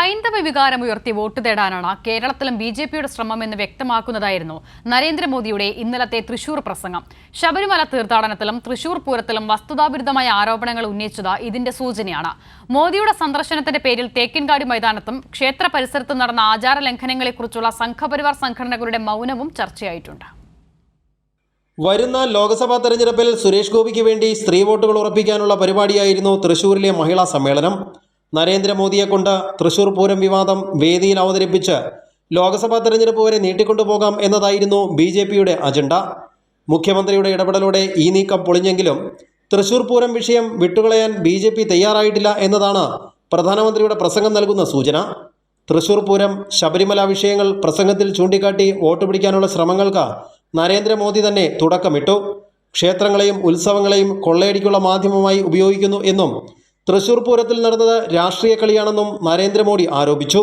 ഹൈന്ദവ വികാരമുയർത്തി വോട്ട് തേടാനാണ് കേരളത്തിലും ബിജെപിയുടെ ശ്രമമെന്ന് വ്യക്തമാക്കുന്നതായിരുന്നു നരേന്ദ്രമോദിയുടെ ഇന്നലത്തെ തൃശൂർ പ്രസംഗം. ശബരിമല തീർത്ഥാടനത്തിലും തൃശൂർ പൂരത്തിലും വസ്തുതാവിരുദ്ധമായ ആരോപണങ്ങൾ ഉന്നയിച്ചത് ഇതിന്റെ സൂചനയാണ്. മോദിയുടെ സന്ദർശനത്തിന്റെ പേരിൽ തേക്കിൻകാട് മൈതാനത്തും ക്ഷേത്ര പരിസരത്തും നടന്ന ആചാര ലംഘനങ്ങളെക്കുറിച്ചുള്ള സംഘപരിവാർ സംഘടനകളുടെ മൗനവും ചർച്ചയായിട്ടുണ്ട്. വരുന്ന ലോക്സഭാ തെരഞ്ഞെടുപ്പിൽ സുരേഷ് ഗോപിക്ക് വേണ്ടി സ്ത്രീ വോട്ടുകൾ ഉറപ്പിക്കാനുള്ള പരിപാടിയായിരുന്നു തൃശൂരിലെ മഹിളാ സമ്മേളനം. നരേന്ദ്രമോദിയെ കൊണ്ട് തൃശൂർ പൂരം വിവാദം വേദിയിൽ അവതരിപ്പിച്ച് ലോക്സഭാ തെരഞ്ഞെടുപ്പ് വരെ നീട്ടിക്കൊണ്ടുപോകാം എന്നതായിരുന്നു ബിജെപിയുടെ അജണ്ട. മുഖ്യമന്ത്രിയുടെ ഇടപെടലോടെ ഈ നീക്കം പൊളിഞ്ഞെങ്കിലും തൃശൂർ പൂരം വിഷയം വിട്ടുകളയാൻ ബിജെപി തയ്യാറായിട്ടില്ല എന്നതാണ് പ്രധാനമന്ത്രിയുടെ പ്രസംഗം നൽകുന്ന സൂചന. തൃശൂർ പൂരം, ശബരിമല വിഷയങ്ങൾ പ്രസംഗത്തിൽ ചൂണ്ടിക്കാട്ടി വോട്ട് പിടിക്കാനുള്ള ശ്രമങ്ങൾക്ക് നരേന്ദ്രമോദി തന്നെ തുടക്കമിട്ടു. ക്ഷേത്രങ്ങളെയും ഉത്സവങ്ങളെയും കൊള്ളയടിക്കുള്ള മാധ്യമമായി ഉപയോഗിക്കുന്നു എന്നും തൃശൂർ പൂരത്തിൽ നടന്നത് രാഷ്ട്രീയ കളിയാണെന്നും നരേന്ദ്രമോദി ആരോപിച്ചു.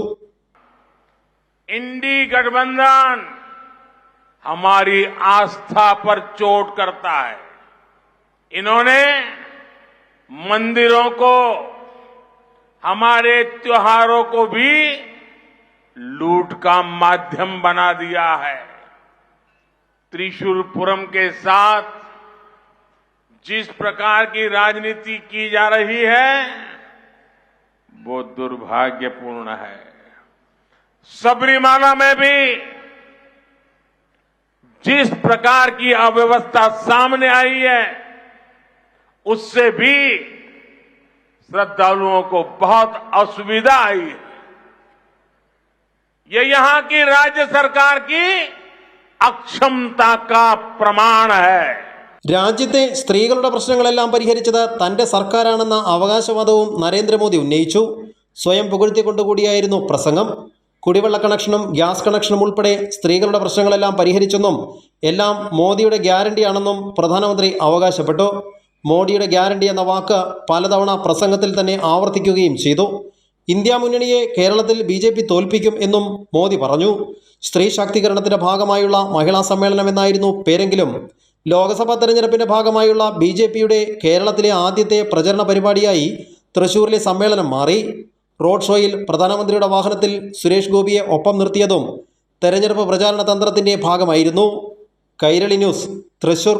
इंडी गठबंधन हमारी आस्था पर चोट करता है. इन्होंने मंदिरों को, हमारे त्योहारों को भी लूट का माध्यम बना दिया है. त्रिशूल पूरम के साथ जिस प्रकार की राजनीति की जा रही है वो दुर्भाग्यपूर्ण है. सबरीमाला में भी जिस प्रकार की अव्यवस्था सामने आई है उससे भी श्रद्धालुओं को बहुत असुविधा आई है. ये यहां की राज्य सरकार की अक्षमता का प्रमाण है. രാജ്യത്തെ സ്ത്രീകളുടെ പ്രശ്നങ്ങളെല്ലാം പരിഹരിച്ചത് തൻ്റെ സർക്കാരാണെന്ന അവകാശവാദവും നരേന്ദ്രമോദി ഉന്നയിച്ചു. സ്വയം പുകഴ്ത്തിക്കൊണ്ടുകൂടിയായിരുന്നു പ്രസംഗം. കുടിവെള്ള കണക്ഷനും ഗ്യാസ് കണക്ഷനും ഉൾപ്പെടെ സ്ത്രീകളുടെ പ്രശ്നങ്ങളെല്ലാം പരിഹരിച്ചെന്നും എല്ലാം മോദിയുടെ ഗ്യാരണ്ടിയാണെന്നും പ്രധാനമന്ത്രി അവകാശപ്പെട്ടു. മോദിയുടെ ഗ്യാരണ്ടി എന്ന വാക്ക് പലതവണ പ്രസംഗത്തിൽ തന്നെ ആവർത്തിക്കുകയും ചെയ്തു. ഇന്ത്യ മുന്നണിയെ കേരളത്തിൽ ബിജെപി തോൽപ്പിക്കും എന്നും മോദി പറഞ്ഞു. സ്ത്രീ ശാക്തീകരണത്തിന്റെ ഭാഗമായുള്ള മഹിളാ സമ്മേളനം എന്നായിരുന്നു പേരെങ്കിലും ലോക്സഭാ തെരഞ്ഞെടുപ്പിന്റെ ഭാഗമായുള്ള ബിജെപിയുടെ കേരളത്തിലെ ആദ്യത്തെ പ്രചരണ പരിപാടിയായി തൃശൂരിലെ സമ്മേളനം മാറി. റോഡ് ഷോയിൽ പ്രധാനമന്ത്രിയുടെ വാഹനത്തിൽ സുരേഷ് ഗോപിയെ ഒപ്പം നിർത്തിയതും തെരഞ്ഞെടുപ്പ് പ്രചാരണ തന്ത്രത്തിന്റെ ഭാഗമായിരുന്നു. കൈരളി ന്യൂസ്, തൃശൂർ.